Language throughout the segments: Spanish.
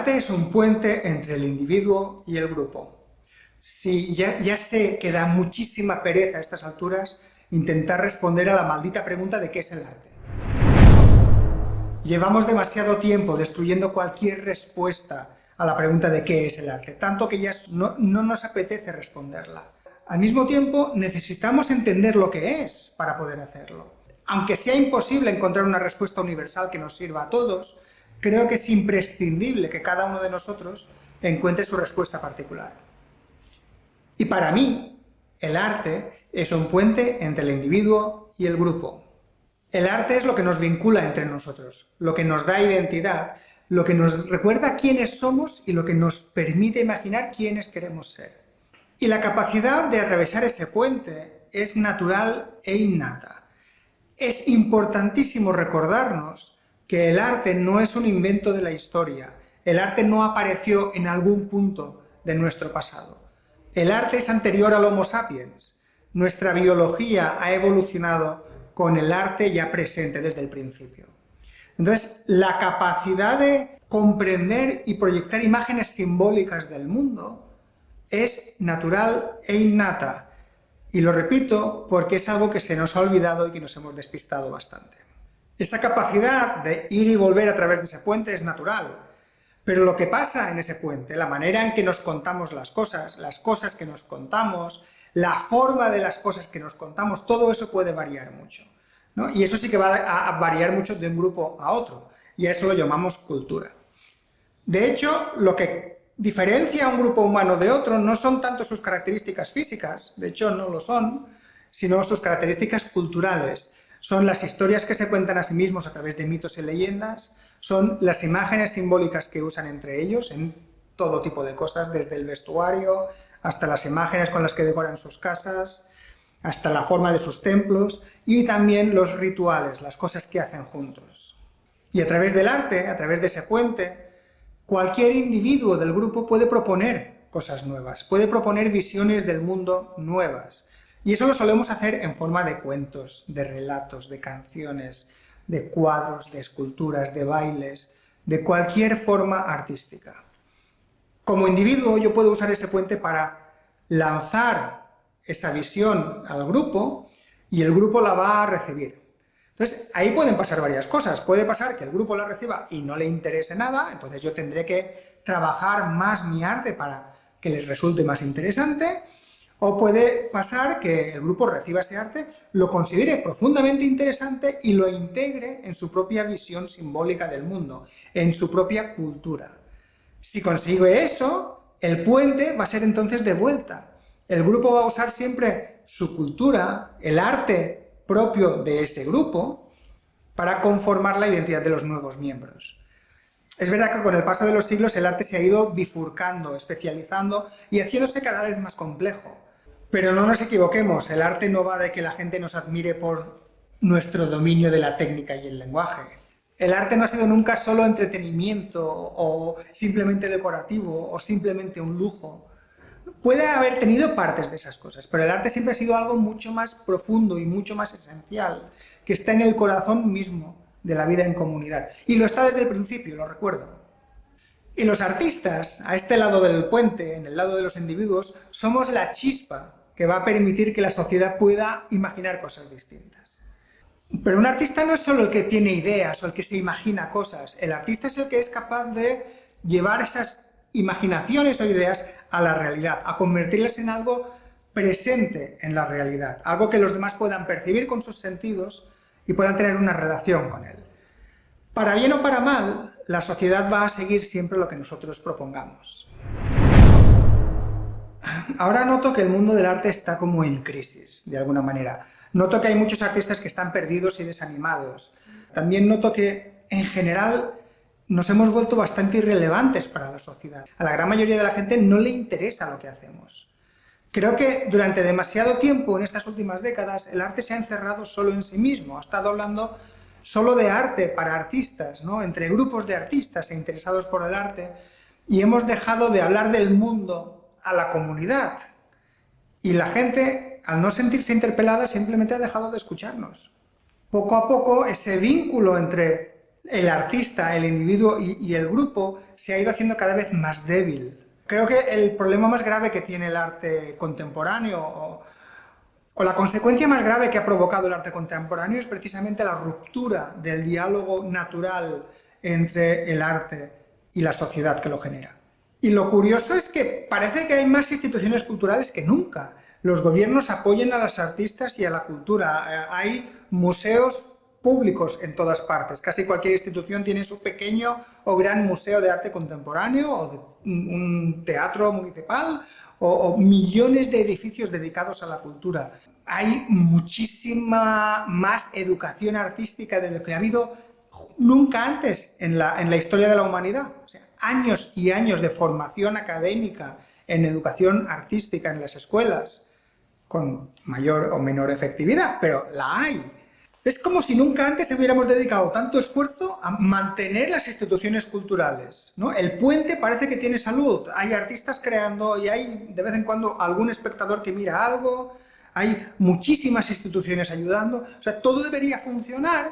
arte es un puente entre el individuo y el grupo. Sí, ya sé que da muchísima pereza a estas alturas intentar responder a la maldita pregunta de qué es el arte. Llevamos demasiado tiempo destruyendo cualquier respuesta a la pregunta de qué es el arte, tanto que ya no nos apetece responderla. Al mismo tiempo, necesitamos entender lo que es para poder hacerlo. Aunque sea imposible encontrar una respuesta universal que nos sirva a todos, creo que es imprescindible que cada uno de nosotros encuentre su respuesta particular. Y para mí, el arte es un puente entre el individuo y el grupo. El arte es lo que nos vincula entre nosotros, lo que nos da identidad, lo que nos recuerda quiénes somos y lo que nos permite imaginar quiénes queremos ser. Y la capacidad de atravesar ese puente es natural e innata. Es importantísimo recordarnos que el arte no es un invento de la historia, el arte no apareció en algún punto de nuestro pasado. El arte es anterior al Homo sapiens. Nuestra biología ha evolucionado con el arte ya presente desde el principio. Entonces, la capacidad de comprender y proyectar imágenes simbólicas del mundo es natural e innata. Y lo repito porque es algo que se nos ha olvidado y que nos hemos despistado bastante. Esa capacidad de ir y volver a través de ese puente es natural, pero lo que pasa en ese puente, la manera en que nos contamos las cosas que nos contamos, la forma de las cosas que nos contamos, todo eso puede variar mucho, ¿no? Y eso sí que va a variar mucho de un grupo a otro, y a eso lo llamamos cultura. De hecho, lo que diferencia a un grupo humano de otro no son tanto sus características físicas, de hecho no lo son, sino sus características culturales. Son las historias que se cuentan a sí mismos a través de mitos y leyendas, son las imágenes simbólicas que usan entre ellos en todo tipo de cosas, desde el vestuario hasta las imágenes con las que decoran sus casas, hasta la forma de sus templos, y también los rituales, las cosas que hacen juntos. Y a través del arte, a través de ese puente, cualquier individuo del grupo puede proponer cosas nuevas, puede proponer visiones del mundo nuevas. Y eso lo solemos hacer en forma de cuentos, de relatos, de canciones, de cuadros, de esculturas, de bailes, de cualquier forma artística. Como individuo yo puedo usar ese puente para lanzar esa visión al grupo y el grupo la va a recibir. Entonces, ahí pueden pasar varias cosas. Puede pasar que el grupo la reciba y no le interese nada, entonces yo tendré que trabajar más mi arte para que les resulte más interesante, o puede pasar que el grupo reciba ese arte, lo considere profundamente interesante y lo integre en su propia visión simbólica del mundo, en su propia cultura. Si consigue eso, el puente va a ser entonces de vuelta. El grupo va a usar siempre su cultura, el arte propio de ese grupo, para conformar la identidad de los nuevos miembros. Es verdad que con el paso de los siglos el arte se ha ido bifurcando, especializando y haciéndose cada vez más complejo. Pero no nos equivoquemos, el arte no va de que la gente nos admire por nuestro dominio de la técnica y el lenguaje. El arte no ha sido nunca solo entretenimiento o simplemente decorativo o simplemente un lujo. Puede haber tenido partes de esas cosas, pero el arte siempre ha sido algo mucho más profundo y mucho más esencial, que está en el corazón mismo de la vida en comunidad. Y lo está desde el principio, lo recuerdo. Y los artistas, a este lado del puente, en el lado de los individuos, somos la chispa que va a permitir que la sociedad pueda imaginar cosas distintas. Pero un artista no es solo el que tiene ideas o el que se imagina cosas, el artista es el que es capaz de llevar esas imaginaciones o ideas a la realidad, a convertirlas en algo presente en la realidad, algo que los demás puedan percibir con sus sentidos y puedan tener una relación con él. Para bien o para mal, la sociedad va a seguir siempre lo que nosotros propongamos. Ahora noto que el mundo del arte está como en crisis, de alguna manera. Noto que hay muchos artistas que están perdidos y desanimados. También noto que, en general, nos hemos vuelto bastante irrelevantes para la sociedad. A la gran mayoría de la gente no le interesa lo que hacemos. Creo que durante demasiado tiempo, en estas últimas décadas, el arte se ha encerrado solo en sí mismo. Ha estado hablando solo de arte para artistas, ¿no? Entre grupos de artistas e interesados por el arte, y hemos dejado de hablar del mundo a la comunidad. Y la gente, al no sentirse interpelada, simplemente ha dejado de escucharnos. Poco a poco, ese vínculo entre el artista, el individuo y el grupo se ha ido haciendo cada vez más débil. Creo que el problema más grave que tiene el arte contemporáneo, o la consecuencia más grave que ha provocado el arte contemporáneo, es precisamente la ruptura del diálogo natural entre el arte y la sociedad que lo genera. Y lo curioso es que parece que hay más instituciones culturales que nunca. Los gobiernos apoyan a los artistas y a la cultura. Hay museos públicos en todas partes. Casi cualquier institución tiene su pequeño o gran museo de arte contemporáneo, o de un teatro municipal, o millones de edificios dedicados a la cultura. Hay muchísima más educación artística de lo que ha habido nunca antes en la historia de la humanidad. O sea, años y años de formación académica en educación artística en las escuelas, con mayor o menor efectividad, pero la hay. Es como si nunca antes hubiéramos dedicado tanto esfuerzo a mantener las instituciones culturales, ¿no? El puente parece que tiene salud, hay artistas creando y hay de vez en cuando algún espectador que mira algo, hay muchísimas instituciones ayudando, o sea, todo debería funcionar,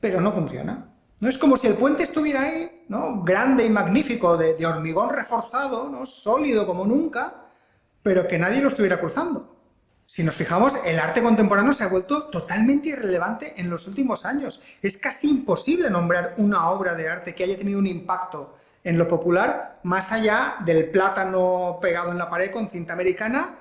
pero no funciona. No es como si el puente estuviera ahí, ¿no? Grande y magnífico, de hormigón reforzado, ¿no? Sólido como nunca, pero que nadie lo estuviera cruzando. Si nos fijamos, el arte contemporáneo se ha vuelto totalmente irrelevante en los últimos años. Es casi imposible nombrar una obra de arte que haya tenido un impacto en lo popular, más allá del plátano pegado en la pared con cinta americana,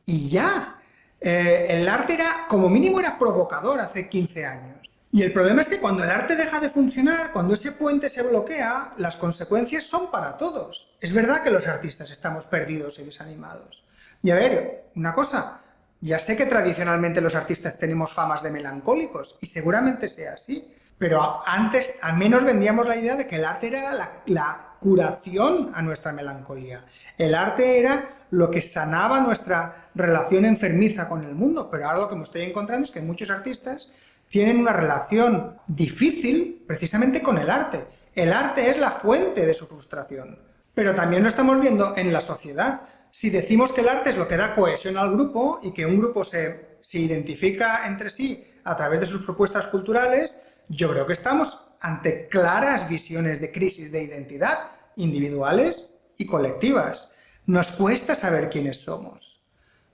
y ya. El arte era, como mínimo, era provocador hace 15 años. Y el problema es que cuando el arte deja de funcionar, cuando ese puente se bloquea, las consecuencias son para todos. Es verdad que los artistas estamos perdidos y desanimados. Y a ver, una cosa, ya sé que tradicionalmente los artistas tenemos famas de melancólicos, y seguramente sea así, pero antes al menos vendíamos la idea de que el arte era la curación a nuestra melancolía. El arte era lo que sanaba nuestra relación enfermiza con el mundo, pero ahora lo que me estoy encontrando es que muchos artistas tienen una relación difícil precisamente con el arte. El arte es la fuente de su frustración. Pero también lo estamos viendo en la sociedad. Si decimos que el arte es lo que da cohesión al grupo y que un grupo se identifica entre sí a través de sus propuestas culturales, yo creo que estamos ante claras visiones de crisis de identidad, individuales y colectivas. Nos cuesta saber quiénes somos.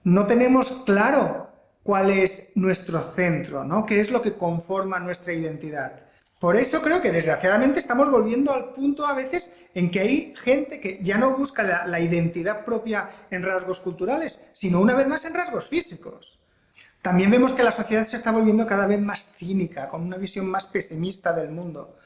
No tenemos claro cuál es nuestro centro, ¿no? ¿Qué es lo que conforma nuestra identidad? Por eso creo que desgraciadamente estamos volviendo al punto a veces en que hay gente que ya no busca la identidad propia en rasgos culturales, sino una vez más en rasgos físicos. También vemos que la sociedad se está volviendo cada vez más cínica, con una visión más pesimista del mundo.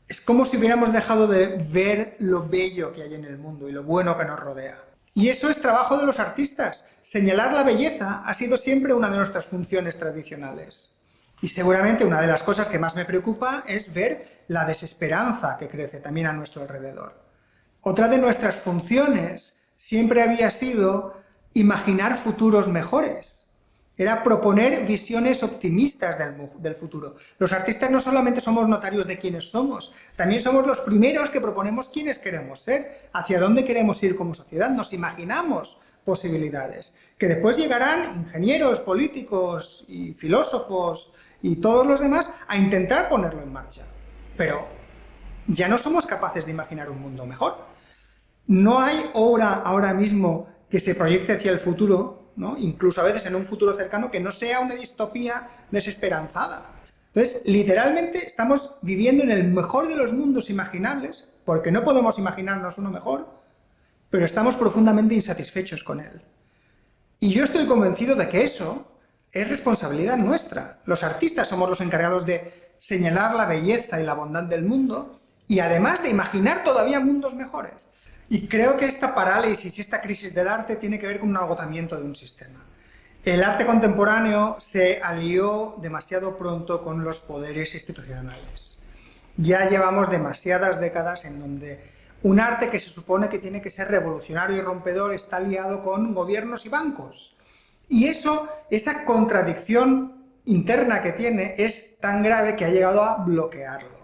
Es como si hubiéramos dejado de ver lo bello que hay en el mundo y lo bueno que nos rodea. Y eso es trabajo de los artistas. Señalar la belleza ha sido siempre una de nuestras funciones tradicionales. Y seguramente una de las cosas que más me preocupa es ver la desesperanza que crece también a nuestro alrededor. Otra de nuestras funciones siempre había sido imaginar futuros mejores. Era proponer visiones optimistas del futuro. Los artistas no solamente somos notarios de quiénes somos, también somos los primeros que proponemos quiénes queremos ser, hacia dónde queremos ir como sociedad. Nos imaginamos posibilidades, que después llegarán ingenieros, políticos y filósofos y todos los demás a intentar ponerlo en marcha. Pero ya no somos capaces de imaginar un mundo mejor. No hay obra ahora mismo que se proyecte hacia el futuro, ¿no? Incluso a veces en un futuro cercano, que no sea una distopía desesperanzada. Entonces, literalmente estamos viviendo en el mejor de los mundos imaginables, porque no podemos imaginarnos uno mejor, pero estamos profundamente insatisfechos con él. Y yo estoy convencido de que eso es responsabilidad nuestra. Los artistas somos los encargados de señalar la belleza y la bondad del mundo, y además de imaginar todavía mundos mejores. Y creo que esta parálisis y esta crisis del arte tiene que ver con un agotamiento de un sistema. El arte contemporáneo se alió demasiado pronto con los poderes institucionales. Ya llevamos demasiadas décadas en donde un arte que se supone que tiene que ser revolucionario y rompedor está aliado con gobiernos y bancos. Y esa contradicción interna que tiene es tan grave que ha llegado a bloquearlo.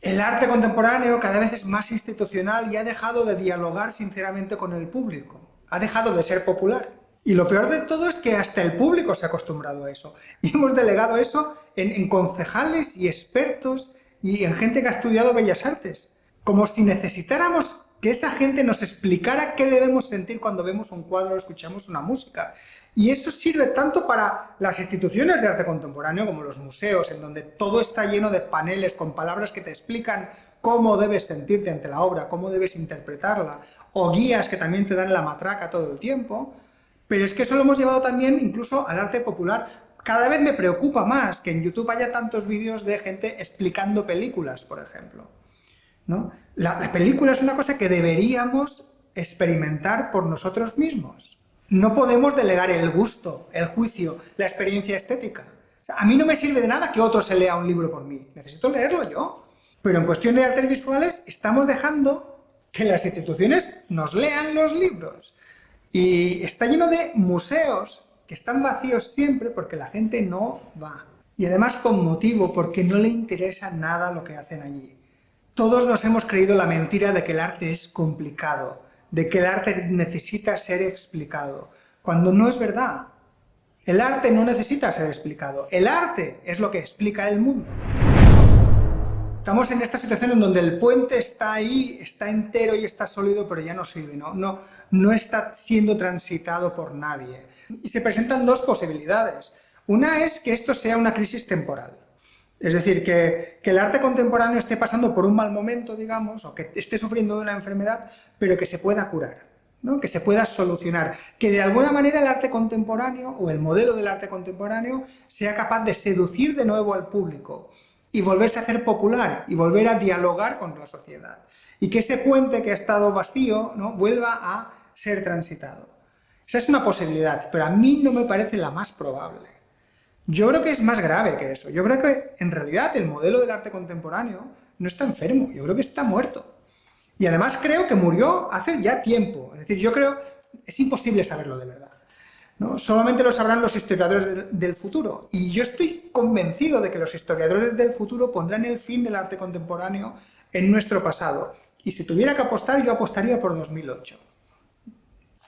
El arte contemporáneo cada vez es más institucional y ha dejado de dialogar sinceramente con el público. Ha dejado de ser popular. Y lo peor de todo es que hasta el público se ha acostumbrado a eso. Y hemos delegado eso en concejales y expertos y en gente que ha estudiado Bellas Artes. Como si necesitáramos que esa gente nos explicara qué debemos sentir cuando vemos un cuadro o escuchamos una música. Y eso sirve tanto para las instituciones de arte contemporáneo como los museos, en donde todo está lleno de paneles con palabras que te explican cómo debes sentirte ante la obra, cómo debes interpretarla, o guías que también te dan la matraca todo el tiempo. Pero es que eso lo hemos llevado también incluso al arte popular. Cada vez me preocupa más que en YouTube haya tantos vídeos de gente explicando películas, por ejemplo, ¿no? La película es una cosa que deberíamos experimentar por nosotros mismos. No podemos delegar el gusto, el juicio, la experiencia estética. O sea, a mí no me sirve de nada que otro se lea un libro por mí. Necesito leerlo yo. Pero en cuestión de artes visuales estamos dejando que las instituciones nos lean los libros. Y está lleno de museos que están vacíos siempre porque la gente no va. Y además con motivo, porque no le interesa nada lo que hacen allí. Todos nos hemos creído la mentira de que el arte es complicado, de que el arte necesita ser explicado, cuando no es verdad. El arte no necesita ser explicado, el arte es lo que explica el mundo. Estamos en esta situación en donde el puente está ahí, está entero y está sólido, pero ya no sirve, no está siendo transitado por nadie. Y se presentan dos posibilidades. Una es que esto sea una crisis temporal. Es decir, que el arte contemporáneo esté pasando por un mal momento, digamos, o que esté sufriendo de una enfermedad, pero que se pueda curar, ¿no? Que se pueda solucionar. Que de alguna manera el arte contemporáneo, o el modelo del arte contemporáneo, sea capaz de seducir de nuevo al público y volverse a hacer popular y volver a dialogar con la sociedad. Y que ese puente que ha estado vacío, ¿no?, vuelva a ser transitado. Esa es una posibilidad, pero a mí no me parece la más probable. Yo creo que es más grave que eso. Yo creo que, en realidad, el modelo del arte contemporáneo no está enfermo. Yo creo que está muerto. Y además creo que murió hace ya tiempo. Es decir, yo creo que es imposible saberlo de verdad, ¿no? Solamente lo sabrán los historiadores del futuro. Y yo estoy convencido de que los historiadores del futuro pondrán el fin del arte contemporáneo en nuestro pasado. Y si tuviera que apostar, yo apostaría por 2008.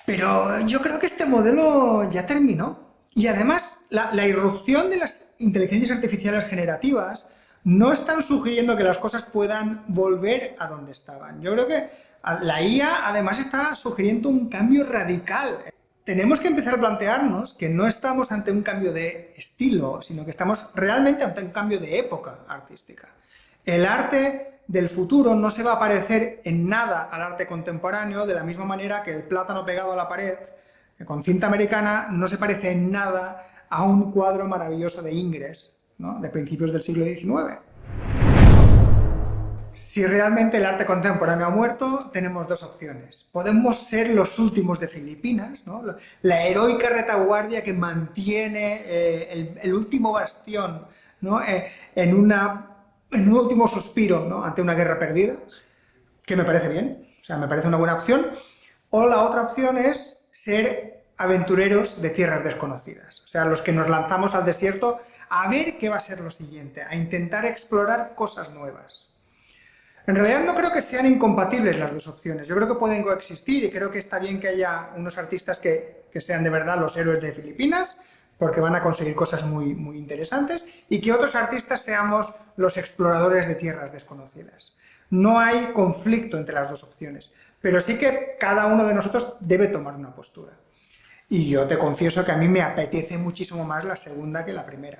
Pero yo creo que este modelo ya terminó. Y además, la irrupción de las inteligencias artificiales generativas no están sugiriendo que las cosas puedan volver a donde estaban. Yo creo que la IA además está sugiriendo un cambio radical. Tenemos que empezar a plantearnos que no estamos ante un cambio de estilo, sino que estamos realmente ante un cambio de época artística. El arte del futuro no se va a parecer en nada al arte contemporáneo, de la misma manera que el plátano pegado a la pared con cinta americana no se parece en nada a un cuadro maravilloso de Ingres, ¿no?, de principios del siglo XIX. Si realmente el arte contemporáneo ha muerto, tenemos dos opciones. Podemos ser los últimos de Filipinas, ¿no?, la heroica retaguardia que mantiene el último bastión, ¿no?, en un último suspiro, ¿no?, ante una guerra perdida, que me parece bien, o sea, me parece una buena opción. O la otra opción es ser aventureros de tierras desconocidas, o sea, los que nos lanzamos al desierto a ver qué va a ser lo siguiente, a intentar explorar cosas nuevas. En realidad no creo que sean incompatibles las dos opciones, yo creo que pueden coexistir y creo que está bien que haya unos artistas que sean de verdad los héroes de Filipinas, porque van a conseguir cosas muy, muy interesantes, y que otros artistas seamos los exploradores de tierras desconocidas. No hay conflicto entre las dos opciones, pero sí que cada uno de nosotros debe tomar una postura. Y yo te confieso que a mí me apetece muchísimo más la segunda que la primera.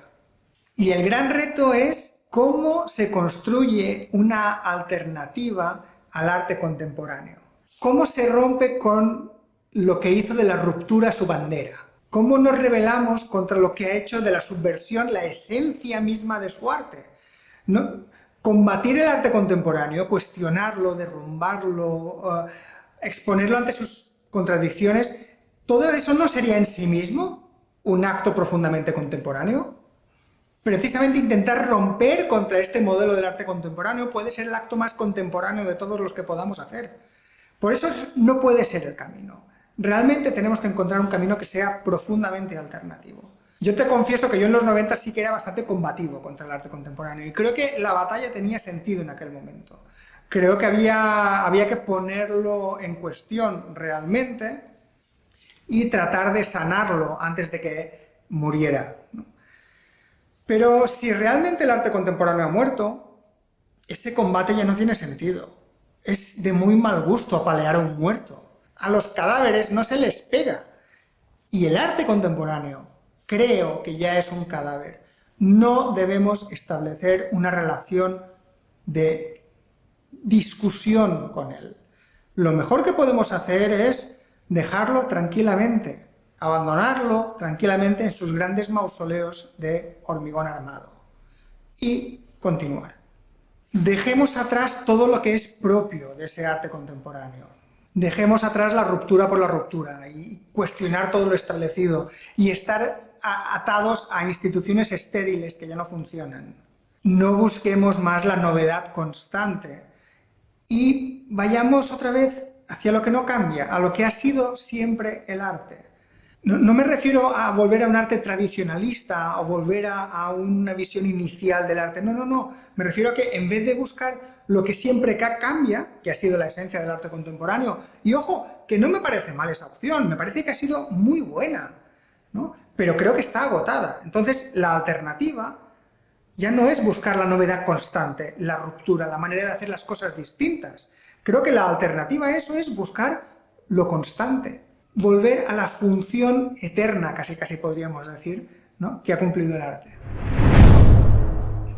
Y el gran reto es cómo se construye una alternativa al arte contemporáneo. Cómo se rompe con lo que hizo de la ruptura su bandera. Cómo nos rebelamos contra lo que ha hecho de la subversión la esencia misma de su arte. ¿No? Combatir el arte contemporáneo, cuestionarlo, derrumbarlo, exponerlo ante sus contradicciones, ¿todo eso no sería en sí mismo un acto profundamente contemporáneo? Precisamente intentar romper contra este modelo del arte contemporáneo puede ser el acto más contemporáneo de todos los que podamos hacer. Por eso no puede ser el camino. Realmente tenemos que encontrar un camino que sea profundamente alternativo. Yo te confieso que yo en los 90 sí que era bastante combativo contra el arte contemporáneo y creo que la batalla tenía sentido en aquel momento. Creo que había que ponerlo en cuestión realmente y tratar de sanarlo antes de que muriera, ¿no? Pero si realmente el arte contemporáneo ha muerto, ese combate ya no tiene sentido. Es de muy mal gusto apalear a un muerto. A los cadáveres no se les pega. Y el arte contemporáneo, creo que ya es un cadáver. No debemos establecer una relación de discusión con él. Lo mejor que podemos hacer es dejarlo tranquilamente, abandonarlo tranquilamente en sus grandes mausoleos de hormigón armado y continuar. Dejemos atrás todo lo que es propio de ese arte contemporáneo. Dejemos atrás la ruptura por la ruptura y cuestionar todo lo establecido y estar atados a instituciones estériles que ya no funcionan. No busquemos más la novedad constante y vayamos otra vez hacia lo que no cambia, a lo que ha sido siempre el arte. No me refiero a volver a un arte tradicionalista o volver a una visión inicial del arte, no. Me refiero a que en vez de buscar lo que siempre cambia, que ha sido la esencia del arte contemporáneo, y ojo, que no me parece mal esa opción, me parece que ha sido muy buena, ¿no? Pero creo que está agotada. Entonces, la alternativa ya no es buscar la novedad constante, la ruptura, la manera de hacer las cosas distintas. Creo que la alternativa a eso es buscar lo constante, volver a la función eterna, casi podríamos decir, ¿no?, que ha cumplido el arte.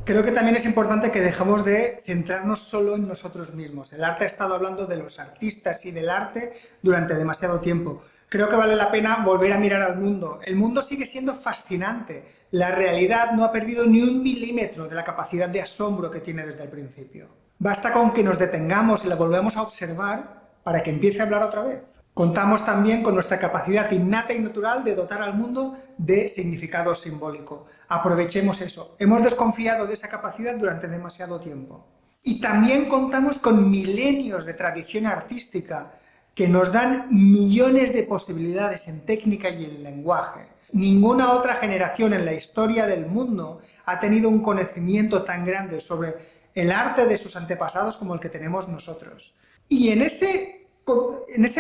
Creo que también es importante que dejemos de centrarnos solo en nosotros mismos. El arte ha estado hablando de los artistas y del arte durante demasiado tiempo. Creo que vale la pena volver a mirar al mundo. El mundo sigue siendo fascinante. La realidad no ha perdido ni un milímetro de la capacidad de asombro que tiene desde el principio. Basta con que nos detengamos y la volvamos a observar para que empiece a hablar otra vez. Contamos también con nuestra capacidad innata y natural de dotar al mundo de significado simbólico. Aprovechemos eso. Hemos desconfiado de esa capacidad durante demasiado tiempo. Y también contamos con milenios de tradición artística que nos dan millones de posibilidades en técnica y en lenguaje. Ninguna otra generación en la historia del mundo ha tenido un conocimiento tan grande sobre el arte de sus antepasados como el que tenemos nosotros. Y en ese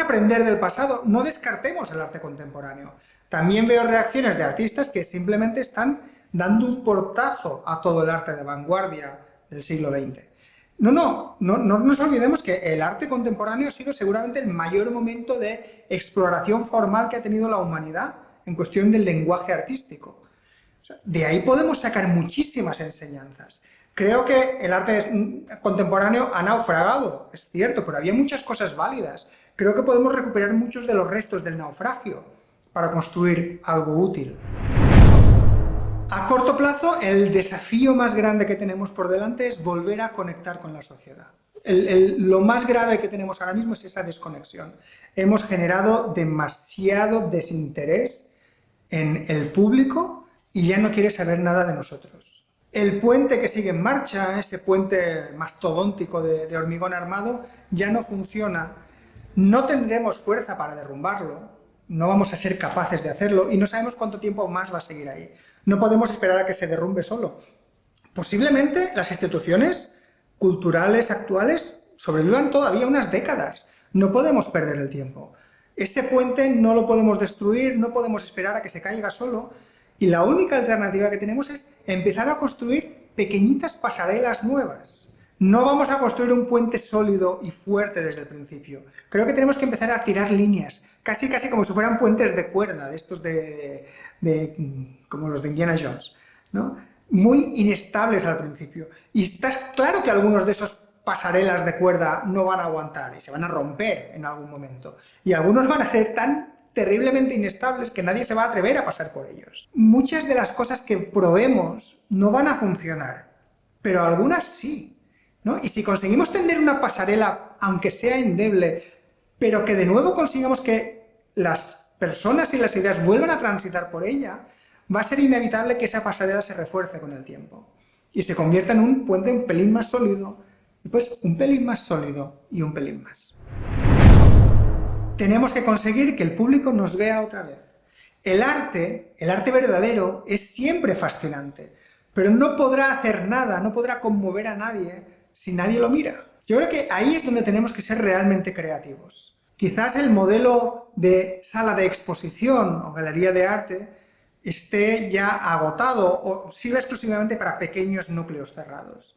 aprender del pasado no descartemos el arte contemporáneo. También veo reacciones de artistas que simplemente están dando un portazo a todo el arte de vanguardia del siglo XX. No nos olvidemos que el arte contemporáneo ha sido seguramente el mayor momento de exploración formal que ha tenido la humanidad en cuestión del lenguaje artístico. O sea, de ahí podemos sacar muchísimas enseñanzas. Creo que el arte contemporáneo ha naufragado, es cierto, pero había muchas cosas válidas. Creo que podemos recuperar muchos de los restos del naufragio para construir algo útil. A corto plazo, el desafío más grande que tenemos por delante es volver a conectar con la sociedad. Lo más grave que tenemos ahora mismo es esa desconexión. Hemos generado demasiado desinterés en el público y ya no quiere saber nada de nosotros. El puente que sigue en marcha, ese puente mastodóntico de hormigón armado, ya no funciona. No tendremos fuerza para derrumbarlo, no vamos a ser capaces de hacerlo y no sabemos cuánto tiempo más va a seguir ahí. No podemos esperar a que se derrumbe solo. Posiblemente las instituciones culturales actuales sobrevivan todavía unas décadas. No podemos perder el tiempo. Ese puente no lo podemos destruir, no podemos esperar a que se caiga solo, y la única alternativa que tenemos es empezar a construir pequeñitas pasarelas nuevas. No vamos a construir un puente sólido y fuerte desde el principio. Creo que tenemos que empezar a tirar líneas, casi como si fueran puentes de cuerda, de estos como los de Indiana Jones, ¿no? Muy inestables al principio. Y está claro que algunos de esos pasarelas de cuerda no van a aguantar y se van a romper en algún momento. Y algunos van a ser tan terriblemente inestables que nadie se va a atrever a pasar por ellos. Muchas de las cosas que probemos no van a funcionar, pero algunas sí, ¿no? Y si conseguimos tender una pasarela, aunque sea endeble, pero que de nuevo consigamos que las personas y las ideas vuelvan a transitar por ella, va a ser inevitable que esa pasarela se refuerce con el tiempo y se convierta en un puente un pelín más sólido, y pues un pelín más sólido y un pelín más. Tenemos que conseguir que el público nos vea otra vez. El arte verdadero es siempre fascinante, pero no podrá hacer nada, no podrá conmover a nadie si nadie lo mira. Yo creo que ahí es donde tenemos que ser realmente creativos. Quizás el modelo de sala de exposición o galería de arte esté ya agotado o sirva exclusivamente para pequeños núcleos cerrados.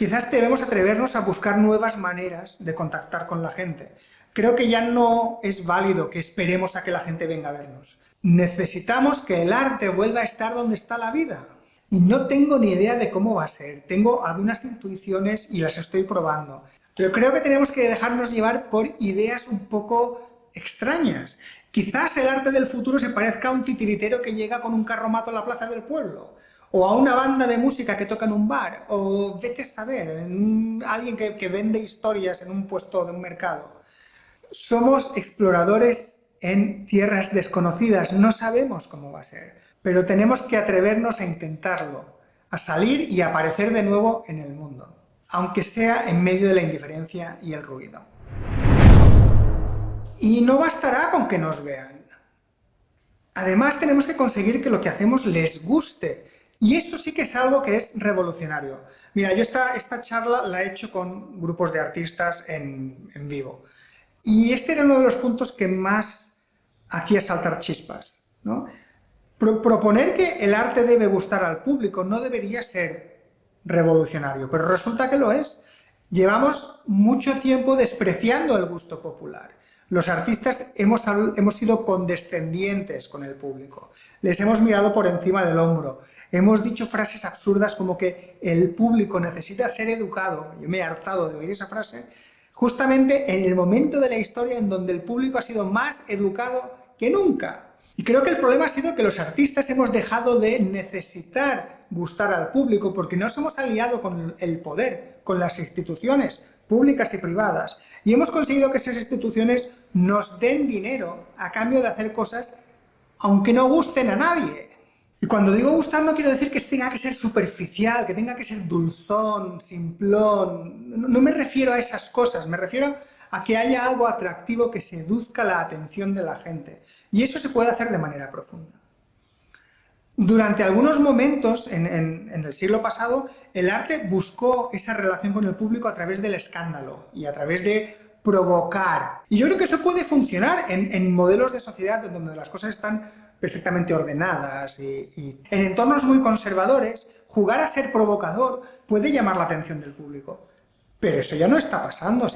Quizás debemos atrevernos a buscar nuevas maneras de contactar con la gente. Creo que ya no es válido que esperemos a que la gente venga a vernos. Necesitamos que el arte vuelva a estar donde está la vida. Y no tengo ni idea de cómo va a ser. Tengo algunas intuiciones y las estoy probando. Pero creo que tenemos que dejarnos llevar por ideas un poco extrañas. Quizás el arte del futuro se parezca a un titiritero que llega con un carromato a la plaza del pueblo, o a una banda de música que toca en un bar, o vete a saber, alguien que vende historias en un puesto de un mercado. Somos exploradores en tierras desconocidas, no sabemos cómo va a ser, pero tenemos que atrevernos a intentarlo, a salir y a aparecer de nuevo en el mundo, aunque sea en medio de la indiferencia y el ruido. Y no bastará con que nos vean. Además, tenemos que conseguir que lo que hacemos les guste. Y eso sí que es algo que es revolucionario. Mira, yo esta charla la he hecho con grupos de artistas en vivo. Y este era uno de los puntos que más hacía saltar chispas, ¿no? Proponer que el arte debe gustar al público no debería ser revolucionario, pero resulta que lo es. Llevamos mucho tiempo despreciando el gusto popular. Los artistas hemos sido condescendientes con el público, les hemos mirado por encima del hombro, hemos dicho frases absurdas como que el público necesita ser educado. Yo me he hartado de oír esa frase, justamente en el momento de la historia en donde el público ha sido más educado que nunca. Y creo que el problema ha sido que los artistas hemos dejado de necesitar gustar al público porque nos hemos aliado con el poder, con las instituciones públicas y privadas, y hemos conseguido que esas instituciones nos den dinero a cambio de hacer cosas aunque no gusten a nadie. Y cuando digo gustar no quiero decir que tenga que ser superficial, que tenga que ser dulzón, simplón, no me refiero a esas cosas, me refiero a que haya algo atractivo que seduzca la atención de la gente. Y eso se puede hacer de manera profunda. Durante algunos momentos, en el siglo pasado, el arte buscó esa relación con el público a través del escándalo y a través de provocar. Y yo creo que eso puede funcionar en modelos de sociedad donde las cosas están perfectamente ordenadas y en entornos muy conservadores, jugar a ser provocador puede llamar la atención del público. Pero eso ya no está pasando.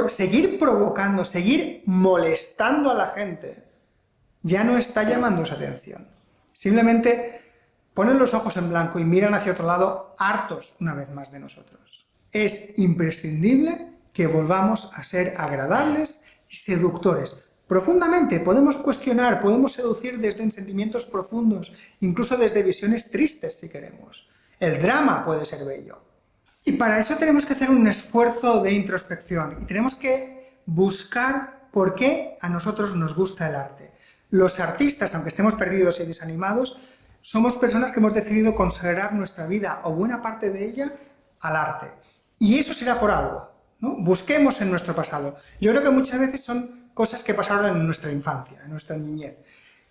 Seguir provocando, seguir molestando a la gente, ya no está llamando esa atención. Simplemente ponen los ojos en blanco y miran hacia otro lado, hartos una vez más de nosotros. Es imprescindible que volvamos a ser agradables y seductores. Profundamente, podemos cuestionar, podemos seducir desde sentimientos profundos, incluso desde visiones tristes si queremos. El drama puede ser bello. Y para eso tenemos que hacer un esfuerzo de introspección y tenemos que buscar por qué a nosotros nos gusta el arte. Los artistas, aunque estemos perdidos y desanimados, somos personas que hemos decidido consagrar nuestra vida o buena parte de ella al arte. Y eso será por algo, ¿no? Busquemos en nuestro pasado. Yo creo que muchas veces son cosas que pasaron en nuestra infancia, en nuestra niñez.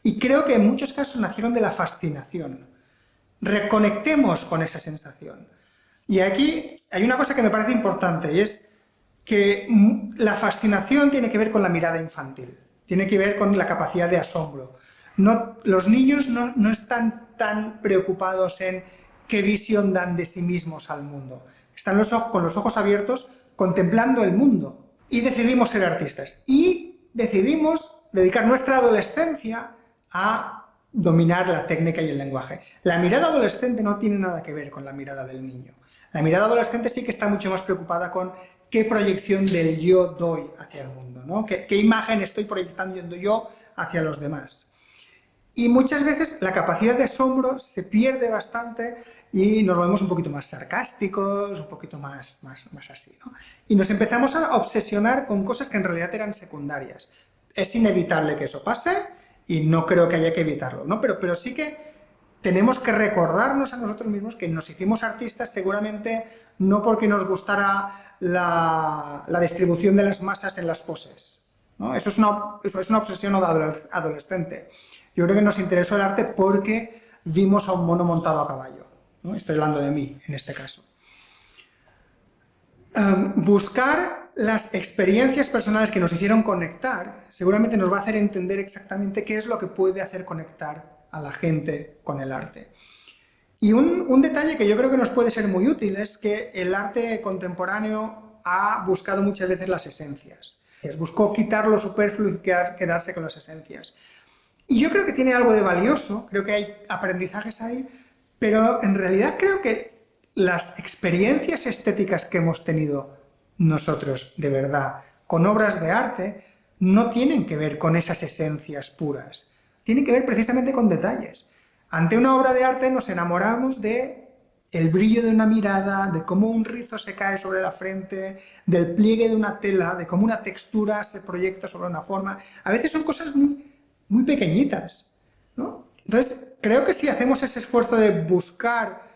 Y creo que en muchos casos nacieron de la fascinación. Reconectemos con esa sensación. Y aquí hay una cosa que me parece importante, y es que la fascinación tiene que ver con la mirada infantil, tiene que ver con la capacidad de asombro. Los niños no están tan preocupados en qué visión dan de sí mismos al mundo. Están con los ojos abiertos contemplando el mundo. Y decidimos ser artistas. Y decidimos dedicar nuestra adolescencia a dominar la técnica y el lenguaje. La mirada adolescente no tiene nada que ver con la mirada del niño. La mirada adolescente sí que está mucho más preocupada con qué proyección del yo doy hacia el mundo, ¿no? ¿Qué imagen estoy proyectando yo hacia los demás? Y muchas veces la capacidad de asombro se pierde bastante y nos volvemos un poquito más sarcásticos, un poquito más así, ¿no? Y nos empezamos a obsesionar con cosas que en realidad eran secundarias. Es inevitable que eso pase y no creo que haya que evitarlo, ¿no? Pero sí que tenemos que recordarnos a nosotros mismos que nos hicimos artistas seguramente no porque nos gustara la distribución de las masas en las poses, ¿no? Eso es una obsesión adolescente. Yo creo que nos interesó el arte porque vimos a un mono montado a caballo, ¿no? Estoy hablando de mí, en este caso. Buscar las experiencias personales que nos hicieron conectar seguramente nos va a hacer entender exactamente qué es lo que puede hacer conectar a la gente con el arte. Y un detalle que yo creo que nos puede ser muy útil es que el arte contemporáneo ha buscado muchas veces las esencias. Buscó quitar lo superfluo y quedarse con las esencias. Y yo creo que tiene algo de valioso, creo que hay aprendizajes ahí, pero en realidad creo que las experiencias estéticas que hemos tenido nosotros, de verdad, con obras de arte, no tienen que ver con esas esencias puras, tienen que ver precisamente con detalles. Ante una obra de arte nos enamoramos de el brillo de una mirada, de cómo un rizo se cae sobre la frente, del pliegue de una tela, de cómo una textura se proyecta sobre una forma. A veces son cosas muy pequeñitas, ¿no? Entonces, creo que si hacemos ese esfuerzo de buscar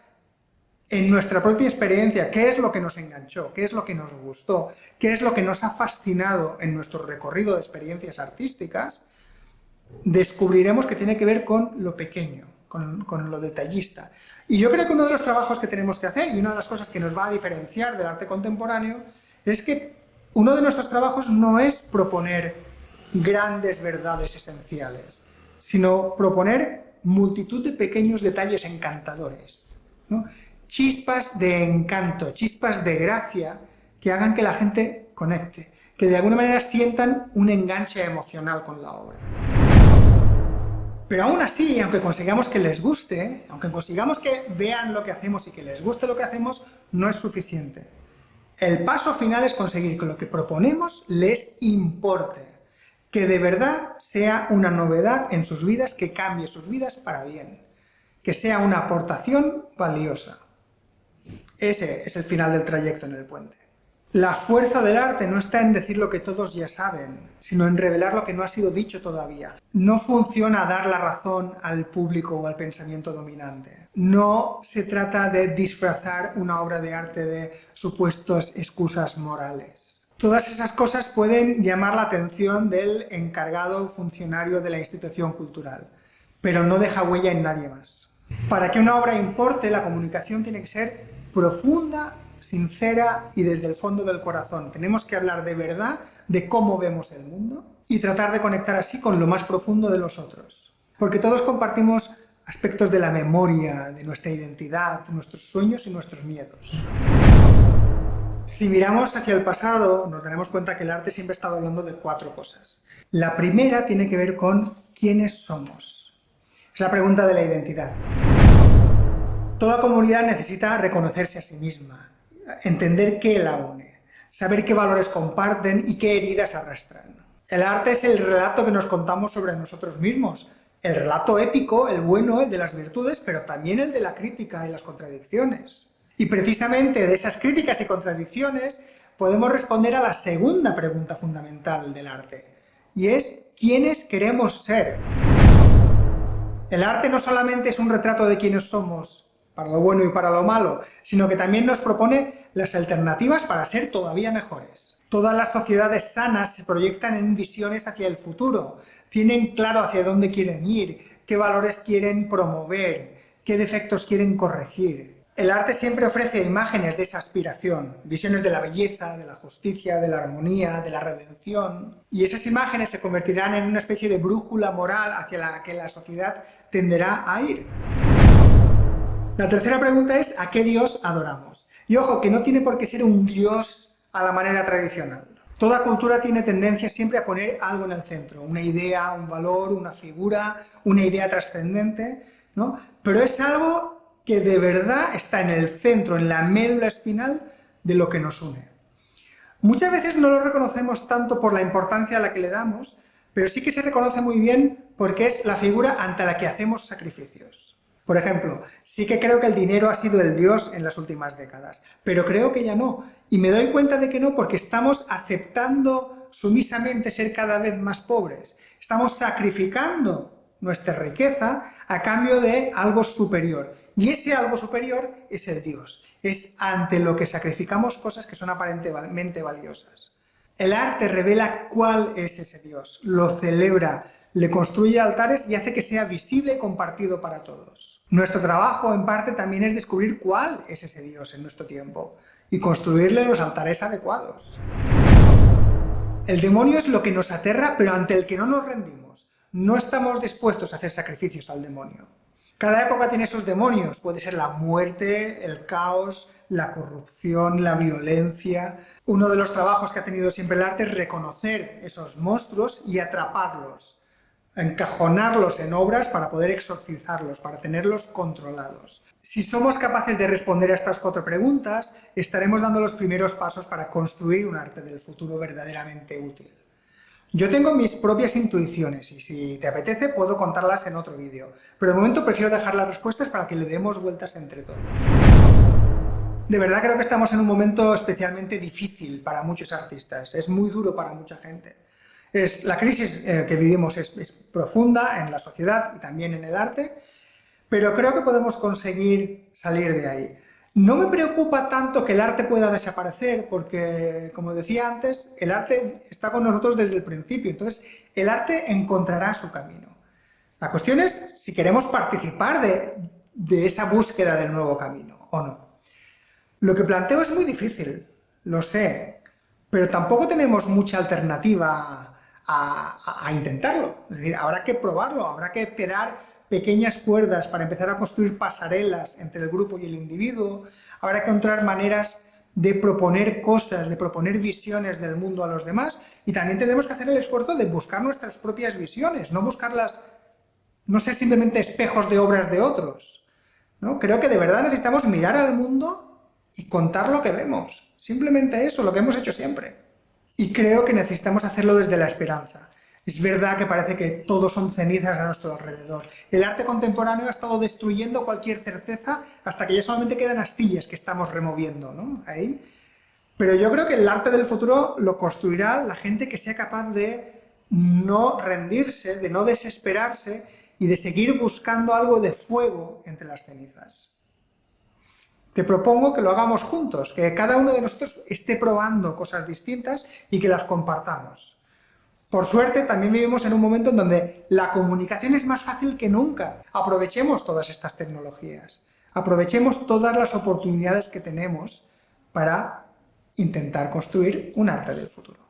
en nuestra propia experiencia qué es lo que nos enganchó, qué es lo que nos gustó, qué es lo que nos ha fascinado en nuestro recorrido de experiencias artísticas, descubriremos que tiene que ver con lo pequeño, con lo detallista. Y yo creo que uno de los trabajos que tenemos que hacer, y una de las cosas que nos va a diferenciar del arte contemporáneo, es que uno de nuestros trabajos no es proponer grandes verdades esenciales, sino proponer multitud de pequeños detalles encantadores, ¿no? Chispas de encanto, chispas de gracia que hagan que la gente conecte, que de alguna manera sientan un enganche emocional con la obra. Pero aún así, aunque consigamos que les guste, aunque consigamos que vean lo que hacemos y que les guste lo que hacemos, no es suficiente. El paso final es conseguir que lo que proponemos les importe, que de verdad sea una novedad en sus vidas, que cambie sus vidas para bien, que sea una aportación valiosa. Ese es el final del trayecto en el puente. La fuerza del arte no está en decir lo que todos ya saben, sino en revelar lo que no ha sido dicho todavía. No funciona dar la razón al público o al pensamiento dominante. No se trata de disfrazar una obra de arte de supuestas excusas morales. Todas esas cosas pueden llamar la atención del encargado funcionario de la institución cultural, pero no deja huella en nadie más. Para que una obra importe, la comunicación tiene que ser profunda, sincera y desde el fondo del corazón. Tenemos que hablar de verdad de cómo vemos el mundo y tratar de conectar así con lo más profundo de los otros. Porque todos compartimos aspectos de la memoria, de nuestra identidad, nuestros sueños y nuestros miedos. Si miramos hacia el pasado, nos daremos cuenta que el arte siempre ha estado hablando de 4 cosas. La primera tiene que ver con quiénes somos. Es la pregunta de la identidad. Toda comunidad necesita reconocerse a sí misma, entender qué la une, saber qué valores comparten y qué heridas arrastran. El arte es el relato que nos contamos sobre nosotros mismos, el relato épico, el bueno, el de las virtudes, pero también el de la crítica y las contradicciones. Y precisamente de esas críticas y contradicciones podemos responder a la segunda pregunta fundamental del arte, y es ¿quiénes queremos ser? El arte no solamente es un retrato de quiénes somos, para lo bueno y para lo malo, sino que también nos propone las alternativas para ser todavía mejores. Todas las sociedades sanas se proyectan en visiones hacia el futuro, tienen claro hacia dónde quieren ir, qué valores quieren promover, qué defectos quieren corregir. El arte siempre ofrece imágenes de esa aspiración, visiones de la belleza, de la justicia, de la armonía, de la redención, y esas imágenes se convertirán en una especie de brújula moral hacia la que la sociedad tenderá a ir. La tercera pregunta es ¿a qué Dios adoramos? Y ojo, que no tiene por qué ser un Dios a la manera tradicional. Toda cultura tiene tendencia siempre a poner algo en el centro, una idea, un valor, una figura, una idea trascendente, ¿no? Pero es algo que de verdad está en el centro, en la médula espinal de lo que nos une. Muchas veces no lo reconocemos tanto por la importancia a la que le damos, pero sí que se reconoce muy bien porque es la figura ante la que hacemos sacrificios. Por ejemplo, sí que creo que el dinero ha sido el dios en las últimas décadas, pero creo que ya no, y me doy cuenta de que no porque estamos aceptando sumisamente ser cada vez más pobres, estamos sacrificando nuestra riqueza a cambio de algo superior, y ese algo superior es el Dios, es ante lo que sacrificamos cosas que son aparentemente valiosas. El arte revela cuál es ese Dios, lo celebra, le construye altares y hace que sea visible y compartido para todos. Nuestro trabajo, en parte, también es descubrir cuál es ese Dios en nuestro tiempo y construirle los altares adecuados. El demonio es lo que nos aterra, pero ante el que no nos rendimos. No estamos dispuestos a hacer sacrificios al demonio. Cada época tiene sus demonios, puede ser la muerte, el caos, la corrupción, la violencia. Uno de los trabajos que ha tenido siempre el arte es reconocer esos monstruos y atraparlos, encajonarlos en obras para poder exorcizarlos, para tenerlos controlados. Si somos capaces de responder a estas 4 preguntas, estaremos dando los primeros pasos para construir un arte del futuro verdaderamente útil. Yo tengo mis propias intuiciones y si te apetece puedo contarlas en otro vídeo, pero de momento prefiero dejar las respuestas para que le demos vueltas entre todos. De verdad creo que estamos en un momento especialmente difícil para muchos artistas, es muy duro para mucha gente. La crisis que vivimos es profunda en la sociedad y también en el arte, pero creo que podemos conseguir salir de ahí. No me preocupa tanto que el arte pueda desaparecer, porque, como decía antes, el arte está con nosotros desde el principio, entonces el arte encontrará su camino. La cuestión es si queremos participar de esa búsqueda del nuevo camino, o no. Lo que planteo es muy difícil, lo sé, pero tampoco tenemos mucha alternativa a intentarlo. Es decir, habrá que probarlo, habrá que tirar pequeñas cuerdas para empezar a construir pasarelas entre el grupo y el individuo, habrá que encontrar maneras de proponer cosas, de proponer visiones del mundo a los demás, y también tendremos que hacer el esfuerzo de buscar nuestras propias visiones, no buscarlas, no ser simplemente espejos de obras de otros, ¿no? Creo que de verdad necesitamos mirar al mundo y contar lo que vemos, simplemente eso, lo que hemos hecho siempre. Y creo que necesitamos hacerlo desde la esperanza. Es verdad que parece que todos son cenizas a nuestro alrededor. El arte contemporáneo ha estado destruyendo cualquier certeza hasta que ya solamente quedan astillas que estamos removiendo, ¿no? Ahí. Pero yo creo que el arte del futuro lo construirá la gente que sea capaz de no rendirse, de no desesperarse y de seguir buscando algo de fuego entre las cenizas. Te propongo que lo hagamos juntos, que cada uno de nosotros esté probando cosas distintas y que las compartamos. Por suerte, también vivimos en un momento en donde la comunicación es más fácil que nunca. Aprovechemos todas estas tecnologías, aprovechemos todas las oportunidades que tenemos para intentar construir un arte del futuro.